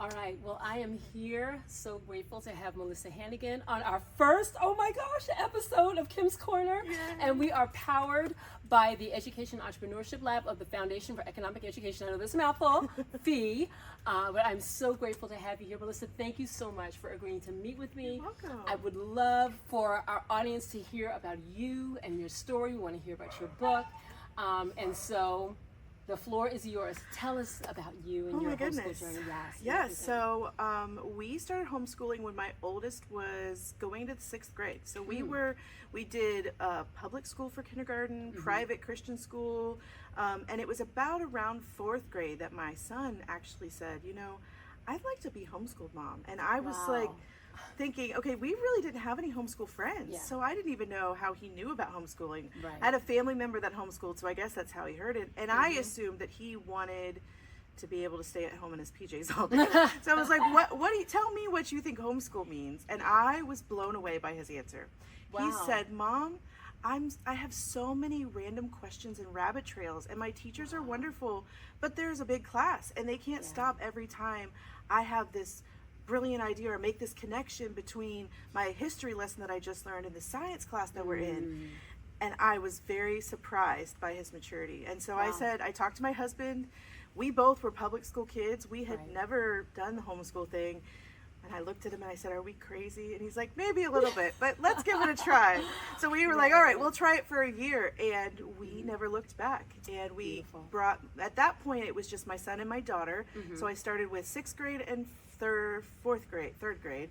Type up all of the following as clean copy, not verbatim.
All right, well, I am here, so grateful to have Melissa Hannigan on our first, oh my gosh, episode of Kim's Corner. Yay. And we are powered by the Education Entrepreneurship Lab of the Foundation for Economic Education. I know this is a mouthful, FEE, but I'm so grateful to have you here. Melissa, thank you so much for agreeing to meet with me. You're welcome. I would love for our audience to hear about you and your story. We want to hear about your book. And so the floor is yours. Tell us about you and your homeschool journey. Yes. So we started homeschooling when my oldest was going to the 6th grade. So we did public school for kindergarten, private Christian school, and it was about around 4th grade that my son actually said, you know, I'd like to be homeschooled, Mom. And I was like thinking, okay, we really didn't have any homeschool friends, so I didn't even know how he knew about homeschooling. I had a family member that homeschooled, so I guess that's how he heard it. And I assumed that he wanted to be able to stay at home in his PJs all day. So I was like, what do you tell me what you think homeschool means? And I was blown away by his answer. He said, Mom, I have so many random questions and rabbit trails, and my teachers are wonderful, but there's a big class and they can't stop every time I have this brilliant idea or make this connection between my history lesson that I just learned and the science class that we're in. And I was very surprised by his maturity. And so I said, I talked to my husband. We both were public school kids. We had never done the homeschool thing. And I looked at him and I said, are we crazy? And he's like, maybe a little bit, but let's give it a try. So we were like, all right, we'll try it for a year. And we never looked back. And we brought, at that point, it was just my son and my daughter. So I started with 6th grade and third grade.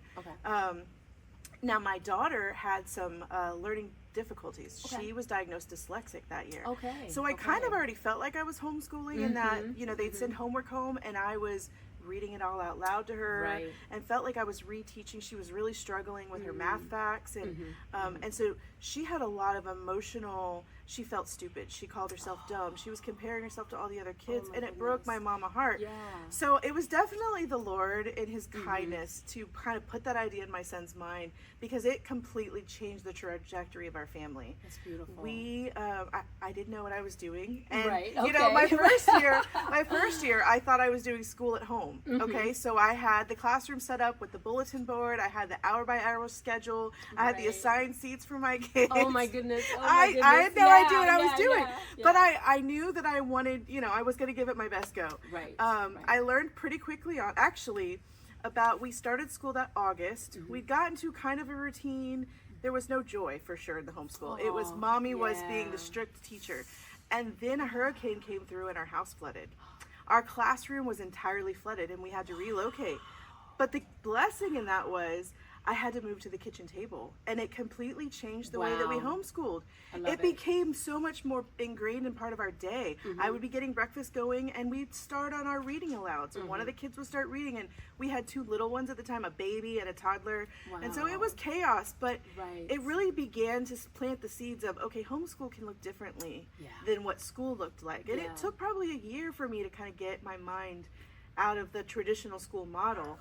Now my daughter had some learning difficulties. She was diagnosed dyslexic that year. So I kind of already felt like I was homeschooling in that, you know, they'd send homework home and I was reading it all out loud to her and felt like I was reteaching. She was really struggling with her math facts and so she had a lot of emotional, she felt stupid. She called herself dumb. She was comparing herself to all the other kids and it broke my mama heart. So it was definitely the Lord in his kindness to kind of put that idea in my son's mind because it completely changed the trajectory of our family. That's beautiful. We, I didn't know what I was doing. And you know, my first year, I thought I was doing school at home. Okay, so I had the classroom set up with the bulletin board. I had the hour by hour schedule. I had the assigned seats for my kids. Oh my goodness. I had no idea what I was doing. But I knew that I wanted, you know, I was going to give it my best go. I learned pretty quickly on, actually, we started school that August. We'd gotten to kind of a routine. There was no joy for sure in the homeschool. It was mommy was being the strict teacher. And then a hurricane came through and our house flooded. Our classroom was entirely flooded and we had to relocate. But the blessing in that was I had to move to the kitchen table and it completely changed the way that we homeschooled. It became so much more ingrained in part of our day. I would be getting breakfast going and we'd start on our reading alouds and one of the kids would start reading and we had 2 little ones at the time, a baby and a toddler. And so it was chaos, but it really began to plant the seeds of, okay, homeschool can look differently than what school looked like. And it took probably a year for me to kind of get my mind out of the traditional school model.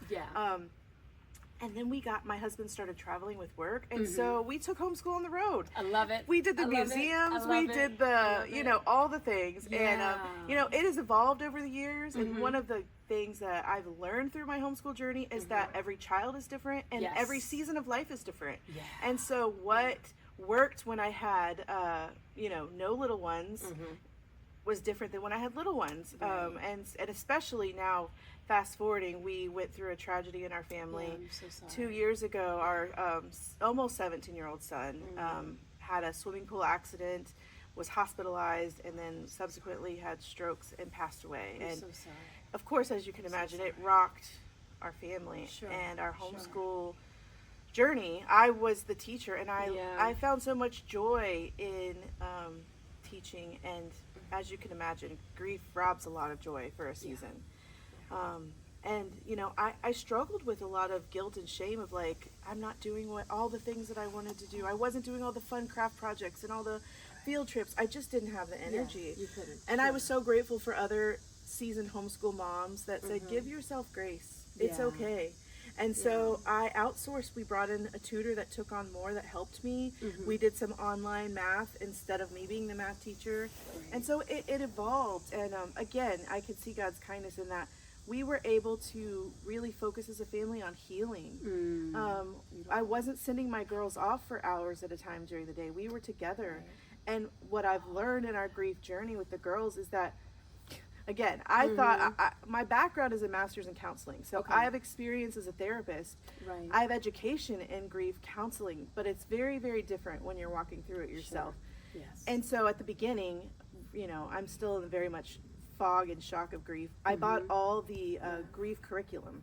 And then my husband started traveling with work. And so we took homeschool on the road. I love it. We did the museums. We did the, you know, all the things. And, you know, it has evolved over the years. And one of the things that I've learned through my homeschool journey is that every child is different and every season of life is different. And so what worked when I had, you know, no little ones was different than when I had little ones. And especially now, fast forwarding, we went through a tragedy in our family. I'm so sorry. 2 years ago, our almost 17-year-old son had a swimming pool accident, was hospitalized, and then subsequently had strokes and passed away. I'm and so sorry. of course, as you can imagine, it rocked our family and our homeschool journey. I was the teacher, and I found so much joy in teaching. And as you can imagine, grief robs a lot of joy for a season. And, you know, I struggled with a lot of guilt and shame of like, I'm not doing all the things that I wanted to do. I wasn't doing all the fun craft projects and all the field trips. I just didn't have the energy. You couldn't. And I was so grateful for other seasoned homeschool moms that said, give yourself grace. It's okay. And so I outsourced. We brought in a tutor that took on more, that helped me. We did some online math instead of me being the math teacher. And so it evolved. And again, I could see God's kindness in that we were able to really focus as a family on healing. I wasn't sending my girls off for hours at a time during the day. We were together. Right. And what I've learned in our grief journey with the girls is that, again, I thought my background is a master's in counseling. So I have experience as a therapist. Right. I have education in grief counseling, but it's very, very different when you're walking through it yourself. Sure. Yes. And so at the beginning, you know, I'm still in very much fog and shock of grief. I bought all the grief curriculum,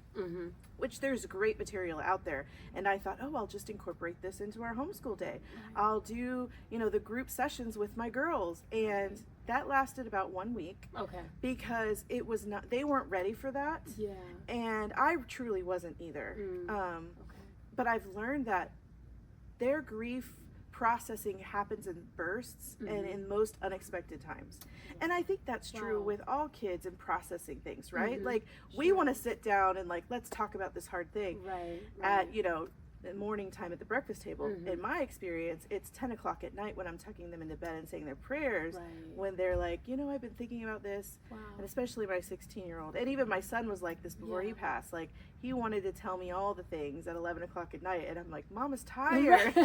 which there's great material out there. And I thought, oh, I'll just incorporate this into our homeschool day. I'll do, you know, the group sessions with my girls. And that lasted about 1 week. Okay. Because it was not, they weren't ready for that. Yeah. And I truly wasn't either. But I've learned that their grief processing happens in bursts and in most unexpected times. And I think that's true with all kids in processing things, right? Like we want to sit down and like, let's talk about this hard thing at, you know, the morning time at the breakfast table. In my experience, it's 10 o'clock at night when I'm tucking them into bed and saying their prayers when they're like, you know, I've been thinking about this. And especially my 16-year-old. And even my son was like this before he passed. Like he wanted to tell me all the things at 11 o'clock at night. And I'm like, Mama's tired.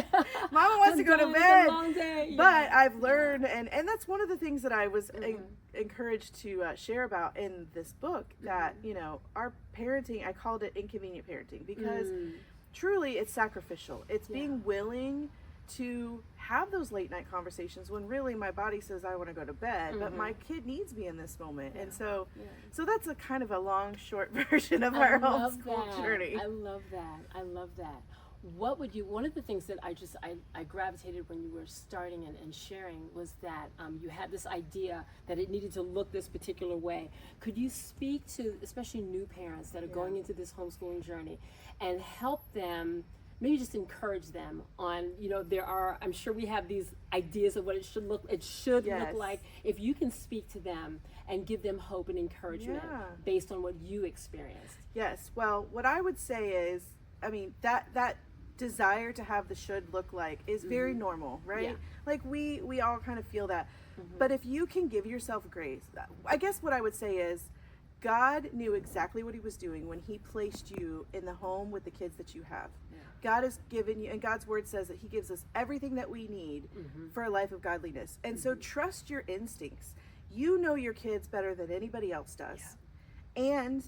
Mama wants to go to bed. Long day. But I've learned, and that's one of the things that I was encouraged to share about in this book, that, you know, our parenting, I called it Inconvenient Parenting, because truly it's sacrificial. It's being willing to have those late night conversations when really my body says I want to go to bed, but my kid needs me in this moment. And so that's a kind of a long, short version of our homeschool journey. I love that. I love that. What would you, one of the things that I gravitated when you were starting and sharing was that you had this idea that it needed to look this particular way. Could you speak to especially new parents that are going into this homeschooling journey and help them, maybe just encourage them on, you know, there are, I'm sure we have these ideas of what it should look like. If you can speak to them and give them hope and encouragement based on what you experienced. Yes, well, what I would say is, I mean, that desire to have the should look like is very normal, right? Like we all kind of feel that. But if you can give yourself grace, I guess what I would say is God knew exactly what he was doing when he placed you in the home with the kids that you have. God has given you, and God's word says that he gives us everything that we need for a life of godliness. And so trust your instincts. You know your kids better than anybody else does. And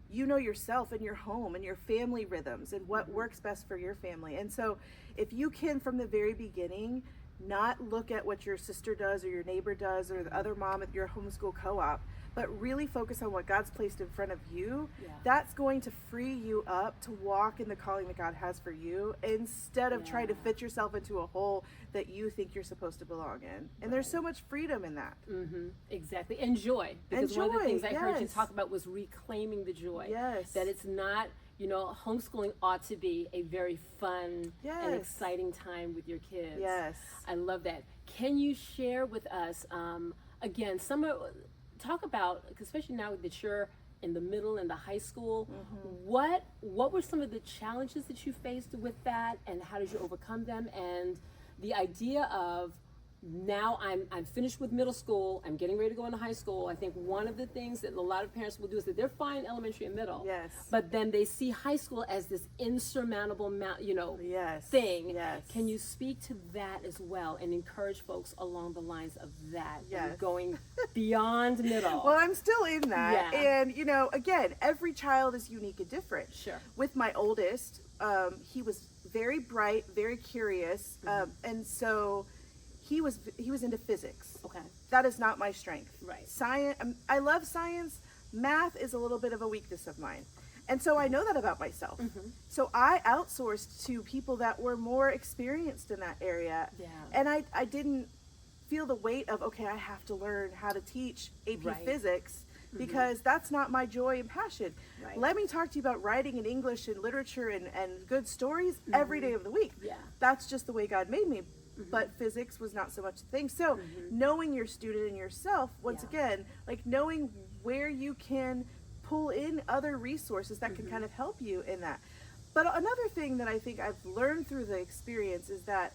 you know yourself and your home and your family rhythms and what works best for your family. And so if you can, from the very beginning, not look at what your sister does or your neighbor does or the other mom at your homeschool co-op, but really focus on what God's placed in front of you, that's going to free you up to walk in the calling that God has for you, instead of trying to fit yourself into a hole that you think you're supposed to belong in. And there's so much freedom in that. Exactly. And joy. Because one of the things I heard you talk about was reclaiming the joy. That it's not, you know, homeschooling ought to be a very fun and exciting time with your kids. I love that. Can you share with us, again, talk about, especially now that you're in the middle and the high school, what were some of the challenges that you faced with that, and how did you overcome them? And the idea of, now I'm finished with middle school, I'm getting ready to go into high school. I think one of the things that a lot of parents will do is that they're fine elementary and middle, but then they see high school as this insurmountable, you know, thing. Can you speak to that as well and encourage folks along the lines of that, and going beyond middle? Well, I'm still in that, and you know, again, every child is unique and different. With my oldest, he was very bright, very curious, and so he was into physics. That is not my strength. Science, I love science. Math is a little bit of a weakness of mine. And so I know that about myself. So I outsourced to people that were more experienced in that area. And I didn't feel the weight of, okay, I have to learn how to teach AP physics, because that's not my joy and passion. Let me talk to you about writing and English and literature and good stories every day of the week. That's just the way God made me. But physics was not so much a thing. So knowing your student and yourself, once again, like knowing where you can pull in other resources that can kind of help you in that. But another thing that I think I've learned through the experience is that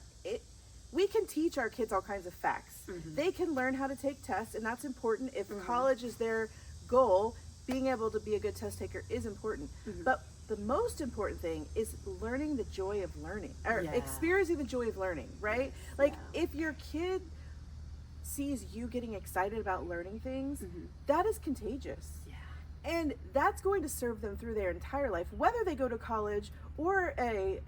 we can teach our kids all kinds of facts. They can learn how to take tests, and that's important. If college is their goal, being able to be a good test taker is important. But the most important thing is learning the joy of learning, or experiencing the joy of learning, right? Like if your kid sees you getting excited about learning things, that is contagious. And that's going to serve them through their entire life, whether they go to college or a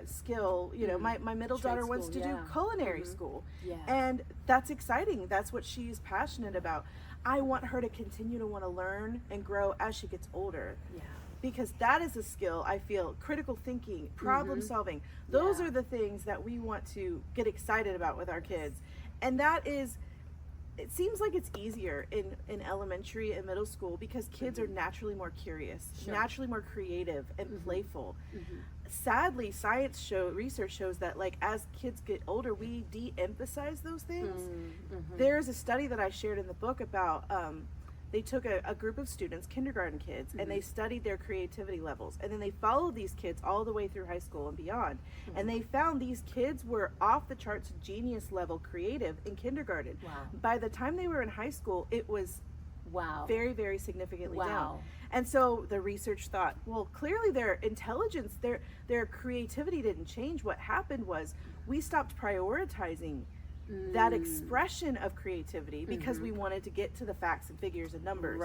skill. You know, my middle daughter wants to do culinary school, and that's exciting. That's what she's passionate about. I want her to continue to want to learn and grow as she gets older. Because that is a skill, I feel, critical thinking, problem solving. Those are the things that we want to get excited about with our kids. And that is, it seems like it's easier in elementary and middle school because kids are naturally more curious, naturally more creative and playful. Sadly, research shows that like as kids get older, we de-emphasize those things. There's a study that I shared in the book about they took a group of students, kindergarten kids, and they studied their creativity levels. And then they followed these kids all the way through high school and beyond. And they found these kids were off the charts genius level creative in kindergarten. By the time they were in high school, it was very, very significantly down. And so the research thought, well, clearly their intelligence, their creativity didn't change. What happened was we stopped prioritizing that expression of creativity because we wanted to get to the facts and figures and numbers.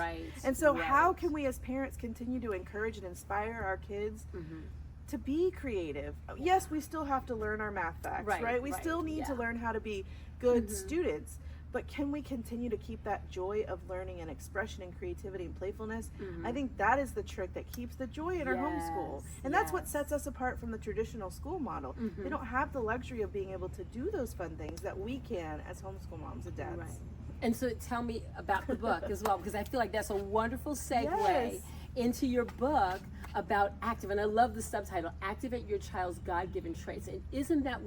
And so how can we as parents continue to encourage and inspire our kids to be creative? Yes, we still have to learn our math facts, right? We still need to learn how to be good students. But can we continue to keep that joy of learning and expression and creativity and playfulness? I think that is the trick that keeps the joy in our homeschool. And that's what sets us apart from the traditional school model. They don't have the luxury of being able to do those fun things that we can as homeschool moms and dads. And so tell me about the book as well, because I feel like that's a wonderful segue into your book about and I love the subtitle, Activate Your Child's God-Given Traits. And isn't that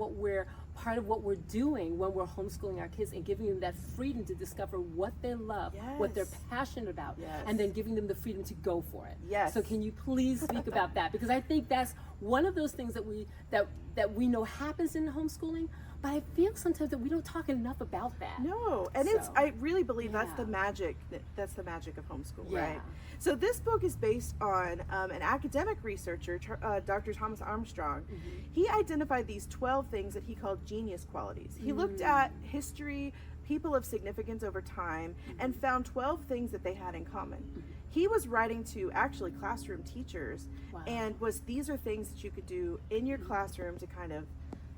part of what we're doing when we're homeschooling our kids and giving them that freedom to discover what they love, what they're passionate about, and then giving them the freedom to go for it. So can you please speak about that? Because I think that's one of those things that we know happens in homeschooling, but I feel sometimes that we don't talk enough about that. No, and I really believe that's the magic of homeschool, right? So this book is based on an academic researcher, Dr. Thomas Armstrong. He identified these 12 things that he called genius qualities. He looked at history, people of significance over time, and found 12 things that they had in common. He was writing to actually classroom teachers and these are things that you could do in your classroom to kind of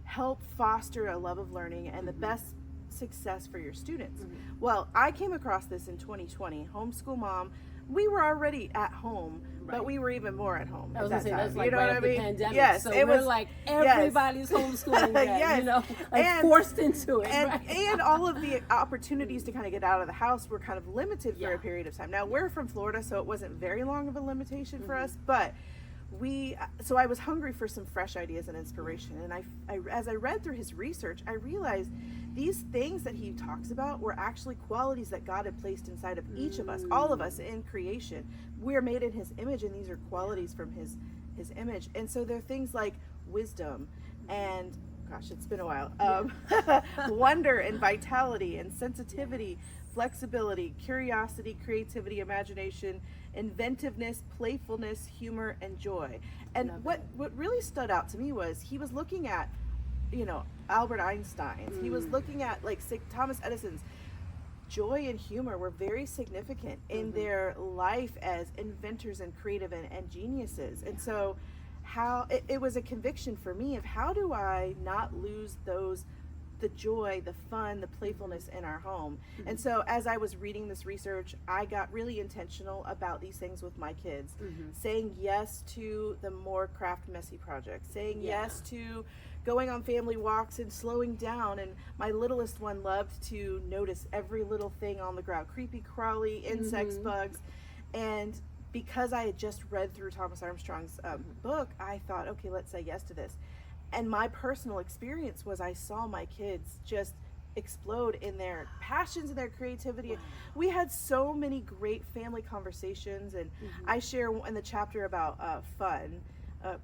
help foster a love of learning and the best success for your students. Well, I came across this in 2020, homeschool mom. We were already at home, but we were even more at home. I was going to say, that's like you know right what I after mean? the pandemic. Yes, so it we're was like everybody's homeschooling that, you know, like forced into it. And all of the opportunities to kind of get out of the house were kind of limited for a period of time. Now, we're from Florida, so it wasn't very long of a limitation for us, but so I was hungry for some fresh ideas and inspiration. And I as I read through his research, I realized these things that he talks about were actually qualities that God had placed inside of each of us, all of us in creation. We are made in his image, and these are qualities from his image. And so they're things like wisdom and, gosh, it's been a while, wonder and vitality and sensitivity, flexibility, curiosity, creativity, imagination, inventiveness, playfulness, humor, and joy. And what really stood out to me was he was looking at, Albert Einstein's. He was looking at Thomas Edison's. Joy and humor were very significant in their life as inventors and creative and geniuses. And so it was a conviction for me of how do I not lose the joy, the fun, the playfulness in our home. And so as I was reading this research, I got really intentional about these things with my kids, saying yes to the more craft messy projects, saying yes to going on family walks and slowing down. And my littlest one loved to notice every little thing on the ground, creepy crawly insects, bugs. And because I had just read through Thomas Armstrong's book, I thought, okay, let's say yes to this. And my personal experience was I saw my kids just explode in their passions and their creativity. We had so many great family conversations, and I share in the chapter about fun,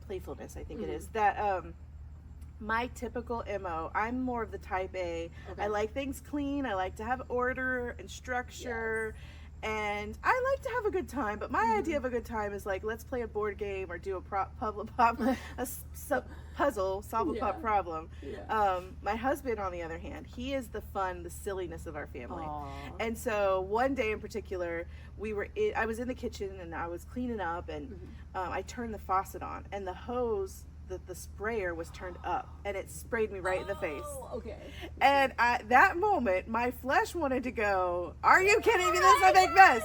playfulness, I think it is, that my typical MO, I'm more of the type A. I like things clean. I like to have order and structure. And I like to have a good time, but my idea of a good time is like, let's play a board game or do a puzzle, solve a pop problem. Yeah. My husband, on the other hand, he is the fun, the silliness of our family. Aww. And so one day in particular, I was in the kitchen and I was cleaning up, and I turned the faucet on, and the hose, the sprayer was turned up, and it sprayed me right in the face. Okay. And that moment, my flesh wanted to go, are you kidding me? That's a big mess.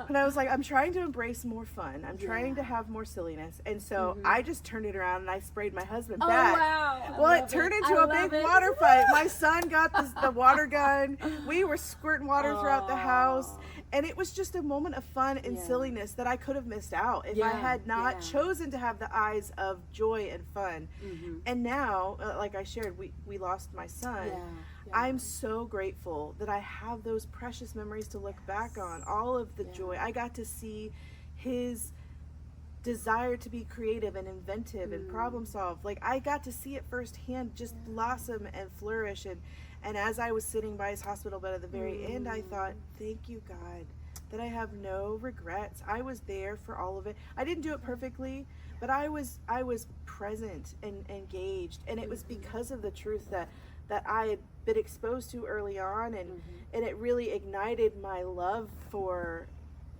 And I was like, I'm trying to embrace more fun. I'm trying to have more silliness. And so I just turned it around and I sprayed my husband back. Wow. Well, it turned into a big water fight. My son got the water gun. We were squirting water throughout the house. And it was just a moment of fun and silliness that I could have missed out if I had not chosen to have the eyes of joy and fun. And now, like I shared, we lost my son. I'm so grateful that I have those precious memories to look back on, all of the joy. I got to see his desire to be creative and inventive and problem solve. Like, I got to see it firsthand just blossom and flourish. And as I was sitting by his hospital bed at the very end, I thought, thank you, God, that I have no regrets. I was there for all of it. I didn't do it perfectly, but I was present and engaged. And it was because of the truth that I had been exposed to early on, and it really ignited my love for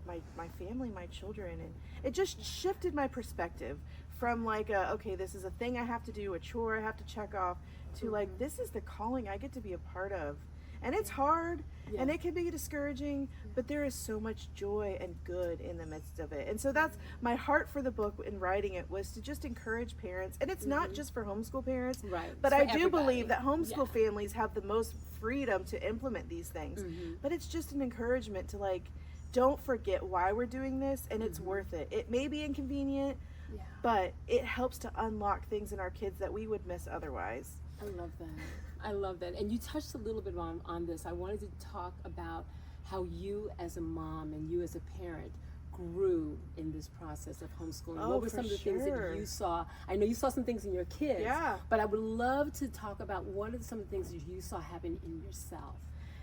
my family, my children. And it just shifted my perspective from like, okay, this is a thing I have to do, a chore I have to check off, to like, this is the calling I get to be a part of. And it's hard and it can be discouraging, but there is so much joy and good in the midst of it. And so that's my heart for the book in writing it, was to just encourage parents. And it's not just for homeschool parents, but I do believe that homeschool families have the most freedom to implement these things. But it's just an encouragement to like, don't forget why we're doing this, and it's worth it. It may be inconvenient, but it helps to unlock things in our kids that we would miss otherwise. I love that. I love that. And you touched a little bit on this. I wanted to talk about how you as a mom and you as a parent grew in this process of homeschooling. What were some of the things that you saw? I know you saw some things in your kids, but I would love to talk about what are some of the things that you saw happen in yourself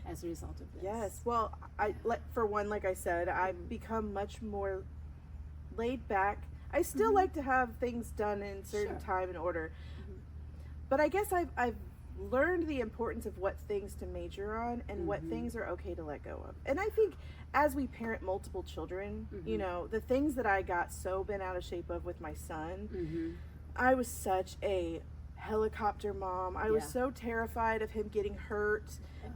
as a result of this. Yes. Well, for one, like I said, I've become much more laid back. I still like to have things done in certain time and order. But I guess I've learned the importance of what things to major on and what things are okay to let go of. And I think as we parent multiple children, you know, the things that I got so bent out of shape of with my son, I was such a helicopter mom. I was so terrified of him getting hurt.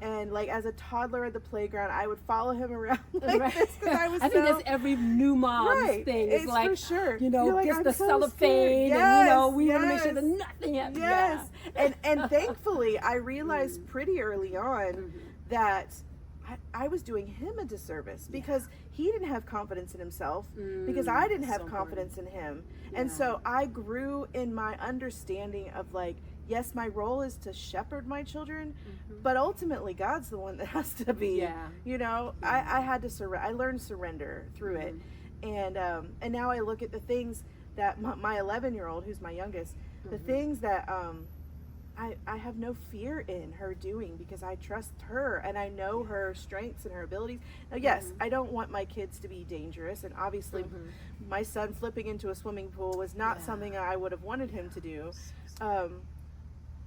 And like as a toddler at the playground, I would follow him around like this because I was I think that's every new mom's thing. It's like, for sure. You know, like, just the so cellophane, and you know, we want to make sure that nothing happens. And thankfully, I realized pretty early on that I was doing him a disservice because he didn't have confidence in himself, because I didn't have confidence in him. And so I grew in my understanding of like, yes, my role is to shepherd my children, but ultimately God's the one that has to be, you know, I had to I learned surrender through it. And now I look at the things that my 11-year-old, who's my youngest, the things that I have no fear in her doing, because I trust her and I know her strengths and her abilities. Now, yes, I don't want my kids to be dangerous, and obviously my son flipping into a swimming pool was not something I would have wanted him to do.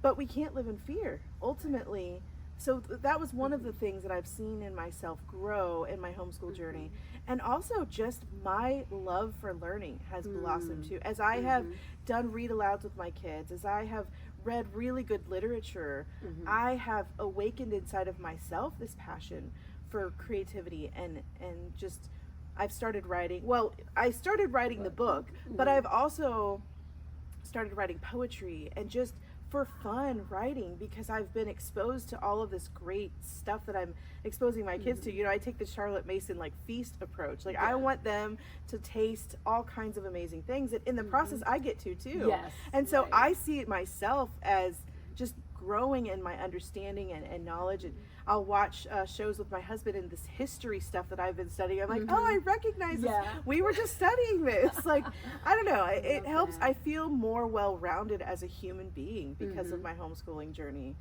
But we can't live in fear, ultimately. So that was one of the things that I've seen in myself grow in my homeschool journey. And also just my love for learning has blossomed too. As I have done read alouds with my kids, as I have read really good literature, I have awakened inside of myself this passion for creativity and just, I've started writing. Well, I started writing the book, but I've also started writing poetry and just for fun writing, because I've been exposed to all of this great stuff that I'm exposing my kids to. You know, I take the Charlotte Mason like feast approach. Like I want them to taste all kinds of amazing things, and in the process I get to too. And so I see it myself as just growing in my understanding and knowledge. And I'll watch shows with my husband and this history stuff that I've been studying. I'm like, oh, I recognize this. We were just studying this. Like, I don't know. It helps. I feel more well-rounded as a human being because of my homeschooling journey.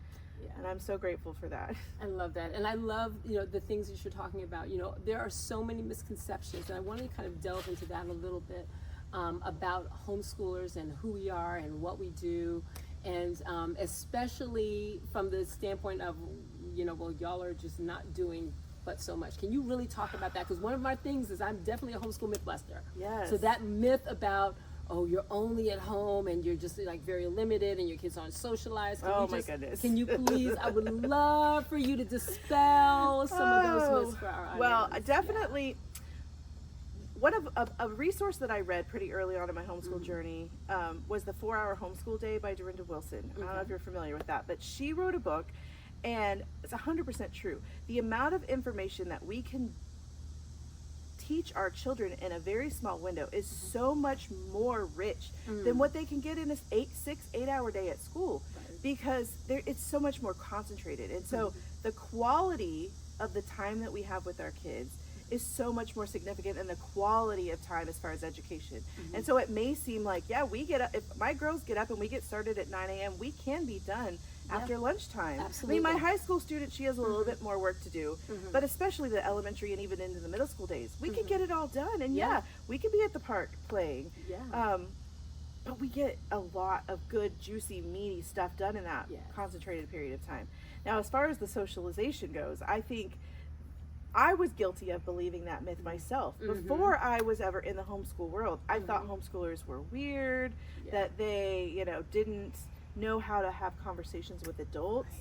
And I'm so grateful for that. I love that. And I love, the things that you're talking about. There are so many misconceptions, and I want to kind of delve into that a little bit, about homeschoolers and who we are and what we do. And especially from the standpoint of, well, y'all are just not doing but so much. Can you really talk about that? Because one of my things is I'm definitely a homeschool myth buster. Yes. So that myth about, oh, you're only at home and you're just like very limited and your kids aren't socialized. My goodness. Can you please, I would love for you to dispel some of those myths for our audience. Well, definitely. One of a resource that I read pretty early on in my homeschool journey was the 4-Hour Homeschool Day by Dorinda Wilson. I don't know if you're familiar with that, but she wrote a book, and it's 100% true. The amount of information that we can teach our children in a very small window is so much more rich than what they can get in a 6-8 hour day at school, because it's so much more concentrated. And so the quality of the time that we have with our kids is so much more significant than the quality of time as far as education. And so it may seem like, we get up, if my girls get up and we get started at 9 a.m., we can be done after lunchtime. Absolutely. I mean, my high school student, she has a little bit more work to do, but especially the elementary and even into the middle school days, we can get it all done. And we can be at the park playing. But we get a lot of good, juicy, meaty stuff done in that concentrated period of time. Now, as far as the socialization goes, I think I was guilty of believing that myth myself. Before I was ever in the homeschool world, I thought homeschoolers were weird, that they, didn't know how to have conversations with adults.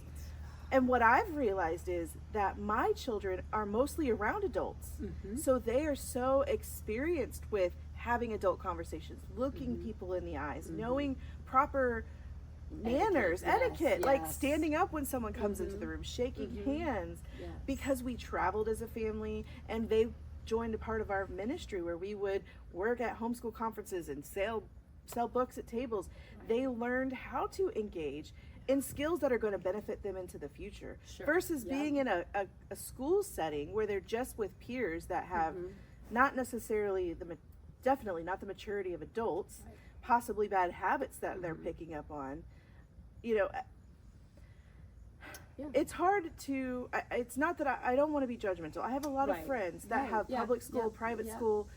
And what I've realized is that my children are mostly around adults. So they are so experienced with having adult conversations, looking people in the eyes, knowing proper manners, etiquette, like standing up when someone comes into the room, shaking hands, because we traveled as a family, and they joined a part of our ministry where we would work at homeschool conferences and sell books at tables. They learned how to engage in skills that are going to benefit them into the future, versus being in a school setting where they're just with peers that have not necessarily definitely not the maturity of adults, possibly bad habits that they're picking up on. It's hard to, it's not that I don't want to be judgmental. I have a lot of friends that have public school, private school,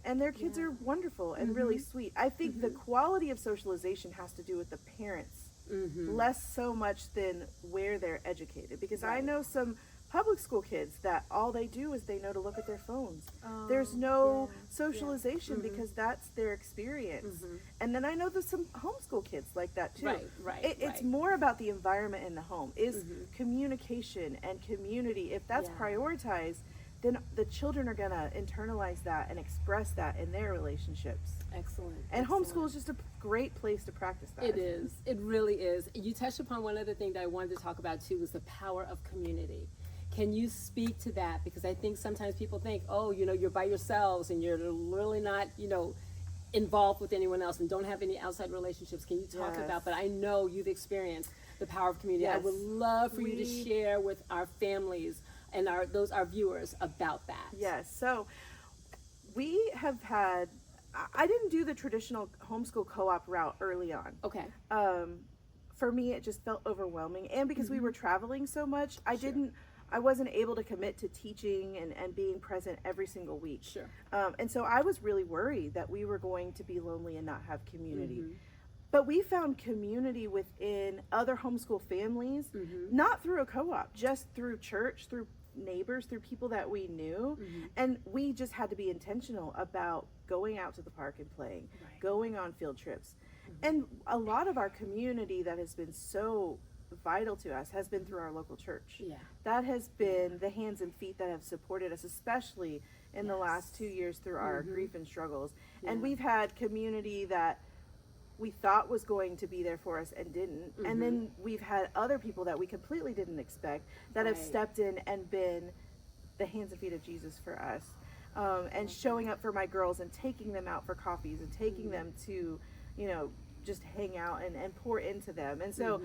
and their kids are wonderful and really sweet. I think the quality of socialization has to do with the parents, less so much than where they're educated. Because I know some public school kids that all they do is they know to look at their phones. There's no socialization because that's their experience. And then I know there's some homeschool kids like that too. It's more about the environment in the home, is communication and community. If that's prioritized, then the children are going to internalize that and express that in their relationships. Excellent. And homeschool is just a great place to practice that. It is. It really is. You touched upon one other thing that I wanted to talk about too, was the power of community. Can you speak to that? Because I think sometimes people think, oh, you're by yourselves and you're really not, involved with anyone else and don't have any outside relationships. Can you talk about, but I know you've experienced the power of community. I would love for you to share with our families and our viewers about that. Yes. So we have had, I didn't do the traditional homeschool co-op route early on. Okay. For me, it just felt overwhelming. And because we were traveling so much, I wasn't able to commit to teaching and being present every single week. And so I was really worried that we were going to be lonely and not have community. But we found community within other homeschool families, not through a co-op, just through church, through neighbors, through people that we knew. And we just had to be intentional about going out to the park and playing, going on field trips. And a lot of our community that has been so vital to us has been through our local church. That has been the hands and feet that have supported us, especially in the last 2 years through our grief and struggles. And we've had community that we thought was going to be there for us and didn't. And then we've had other people that we completely didn't expect that have stepped in and been the hands and feet of Jesus for us. And showing up for my girls and taking them out for coffees and taking them to, just hang out and pour into them. And so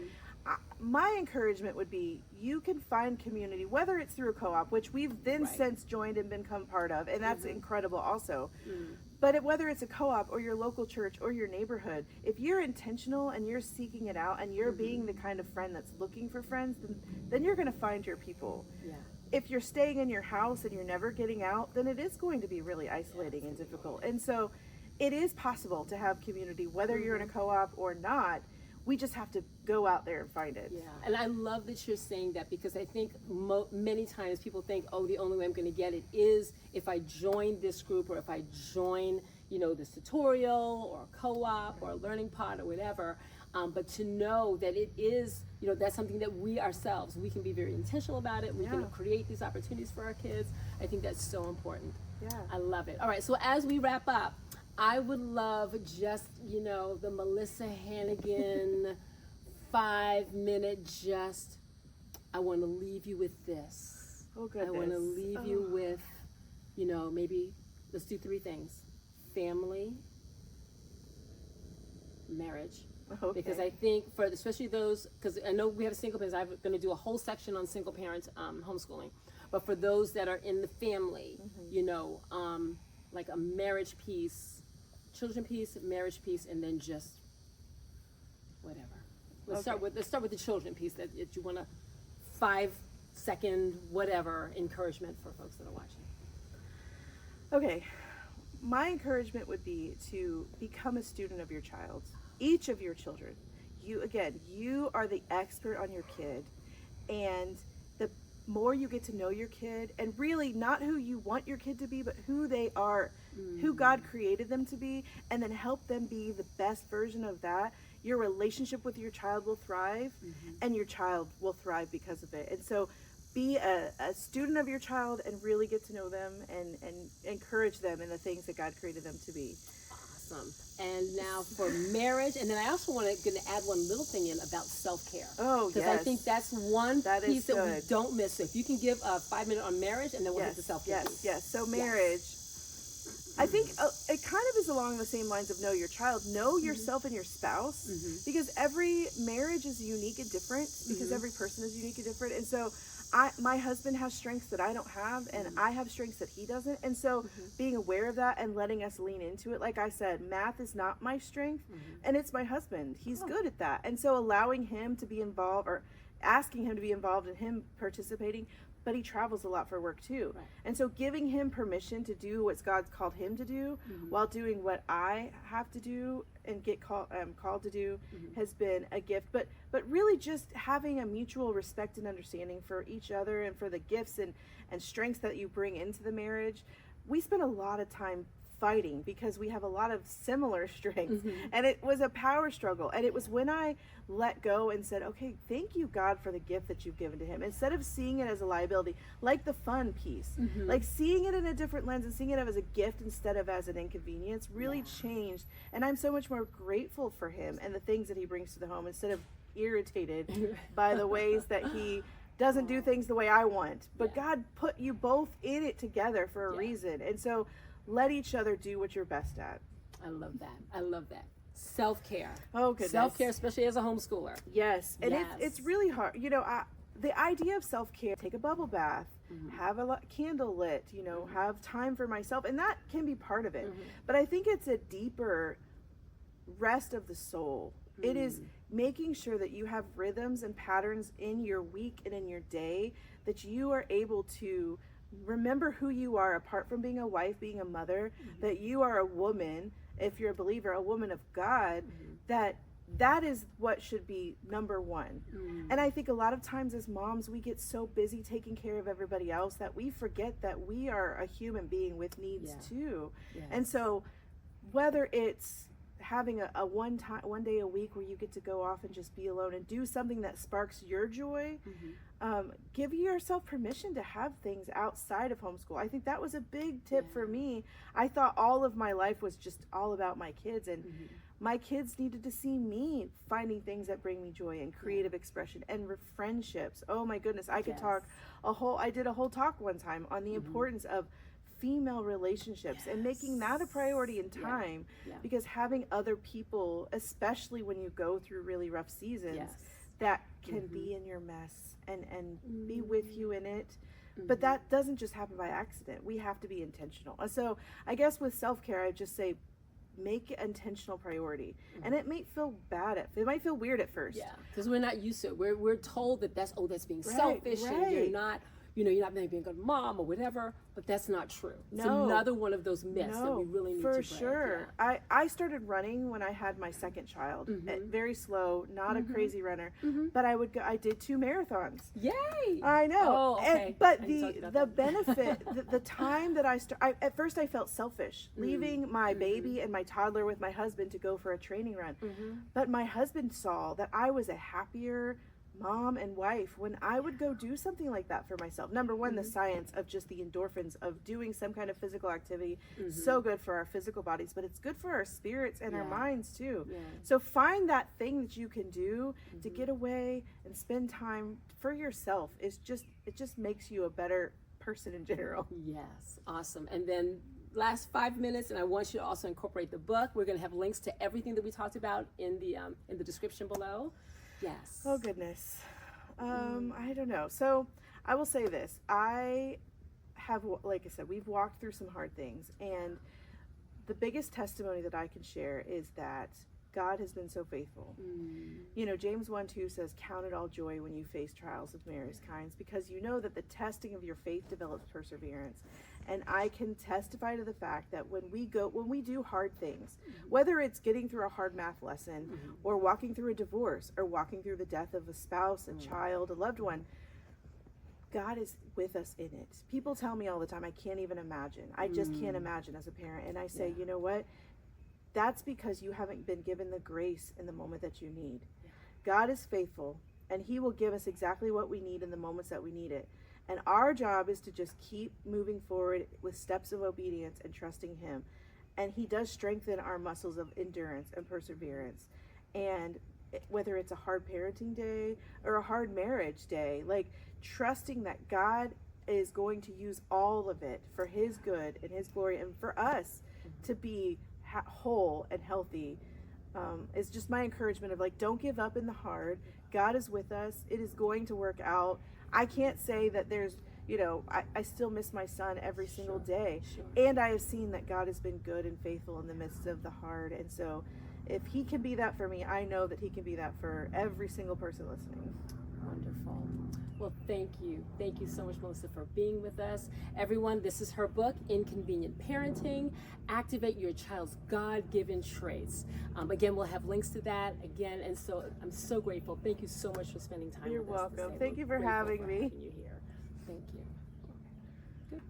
my encouragement would be, you can find community, whether it's through a co-op, which we've then since joined and become part of, and that's incredible also. But whether it's a co-op or your local church or your neighborhood, if you're intentional and you're seeking it out and you're being the kind of friend that's looking for friends, then you're going to find your people. Yeah. If you're staying in your house and you're never getting out, then it is going to be really isolating and difficult. And so it is possible to have community, whether you're in a co-op or not. We just have to go out there and find it. Yeah, and I love that you're saying that, because I think many times people think, oh, the only way I'm going to get it is if I join this group, or if I join, this tutorial or co-op or learning pod or whatever. But to know that it is, that's something that we ourselves, we can be very intentional about it. We can create these opportunities for our kids. I think that's so important. Yeah. I love it. All right, so as we wrap up, I would love just, the Melissa Hannigan 5-minute I want to leave you with this. Oh, goodness. I want to leave you with, maybe let's do 3 things. Family, marriage. Okay. Because I think especially those, because I know we have single parents, I'm going to do a whole section on single parent homeschooling. But for those that are in the family, like a marriage piece, children piece, marriage piece, and then just whatever. Let's start with the children piece, that if you want a 5-second whatever encouragement for folks that are watching. Okay. My encouragement would be to become a student of your child, each of your children. You are the expert on your kid, and the more you get to know your kid, and really not who you want your kid to be, but who they are, who God created them to be, and then help them be the best version of that, your relationship with your child will thrive, and your child will thrive because of it. And so be a student of your child and really get to know them and encourage them in the things that God created them to be. Awesome. And now for marriage, and then I also want to add one little thing in about self-care. Oh, yes. Because I think that's one piece that we good. don't miss. So if you can give a 5-minute on marriage, and then we'll hit the self-care piece. Yes. So marriage, I think it kind of is along the same lines of know your child, know yourself and your spouse, because every marriage is unique and different, because every person is unique and different. And so my husband has strengths that I don't have, and I have strengths that he doesn't. And so being aware of that and letting us lean into it. Like I said, math is not my strength, and it's my husband. He's good at that. And so allowing him to be involved, or asking him to be involved in him participating, but he travels a lot for work too. Right. And so giving him permission to do what God's called him to do while doing what I have to do and get called to do has been a gift. But really just having a mutual respect and understanding for each other and for the gifts and strengths that you bring into the marriage. We spend a lot of time fighting because we have a lot of similar strengths, and it was a power struggle. And it was when I let go and said, okay, thank you, God, for the gift that you've given to him, instead of seeing it as a liability, like the fun piece, like seeing it in a different lens and seeing it as a gift instead of as an inconvenience really changed. And I'm so much more grateful for him and the things that he brings to the home, instead of irritated by the ways that he doesn't do things the way I want. But God put you both in it together for a reason. And so let each other do what you're best at. I love that. Self-care. Oh, goodness. Self-care, especially as a homeschooler. Yes. And it's really hard. The idea of self-care, take a bubble bath, have a candle lit, have time for myself. And that can be part of it. But I think it's a deeper rest of the soul. It is making sure that you have rhythms and patterns in your week and in your day, that you are able to remember who you are apart from being a wife, being a mother, that you are a woman, if you're a believer, a woman of God, that is what should be number one. And I think a lot of times as moms, we get so busy taking care of everybody else that we forget that we are a human being with needs too. And so whether it's having a one day a week where you get to go off and just be alone and do something that sparks your joy, give yourself permission to have things outside of homeschool. I think that was a big tip for me. I thought all of my life was just all about my kids, and my kids needed to see me finding things that bring me joy and creative expression and friendships. Oh my goodness, I could talk I did a whole talk one time on the importance of female relationships and making that a priority in time, because having other people, especially when you go through really rough seasons, that can be in your mess and be with you in it, but that doesn't just happen by accident. We have to be intentional. And so I guess with self-care, I just say, make it intentional priority. And it might feel it might feel weird at first. Yeah, because we're not used to it. We're told that that's being selfish, and you're not, you're not being a good mom or whatever, but that's not true. It's another one of those myths that we really need to break. For sure. Yeah. I started running when I had my second child. Very slow, not a crazy runner, but I did 2 marathons. Yay! I know. Oh, okay. But the benefit, the time that at first I felt selfish, leaving my baby and my toddler with my husband to go for a training run. But my husband saw that I was a happier mom and wife when I would go do something like that for myself. Number one, the science of just the endorphins of doing some kind of physical activity, so good for our physical bodies, but it's good for our spirits and our minds too. So find that thing that you can do to get away and spend time for yourself. It just makes you a better person in general. Yes, awesome. And then last 5 minutes, and I want you to also incorporate the book. We're going to have links to everything that we talked about in the description below. Yes. Oh goodness. I don't know. So I will say this. I have, like I said, we've walked through some hard things, and the biggest testimony that I can share is that God has been so faithful. James 1:2 says, count it all joy when you face trials of various kinds, because you know that the testing of your faith develops perseverance. And I can testify to the fact that when we do hard things, whether it's getting through a hard math lesson or walking through a divorce or walking through the death of a spouse, a child, a loved one, God is with us in it. People tell me all the time, I can't even imagine. I just can't imagine as a parent. And I say, you know what? That's because you haven't been given the grace in the moment that you need. God is faithful, and he will give us exactly what we need in the moments that we need it. And our job is to just keep moving forward with steps of obedience and trusting him. And he does strengthen our muscles of endurance and perseverance. And whether it's a hard parenting day or a hard marriage day, like trusting that God is going to use all of it for his good and his glory, and for us to be whole and healthy, is just my encouragement of like, don't give up in the hard. God is with us. It is going to work out. I can't say that there's, I still miss my son every single day. And I have seen that God has been good and faithful in the midst of the hard. And so if he can be that for me, I know that he can be that for every single person listening. Wonderful. Well, thank you. Thank you so much, Melissa, for being with us. Everyone, this is her book, Inconvenient Parenting. Activate your child's God-given traits. Again, we'll have links to that again. And so I'm so grateful. Today. Thank you so much for spending time with us. You're welcome. Thank you for having me. You here. Thank you.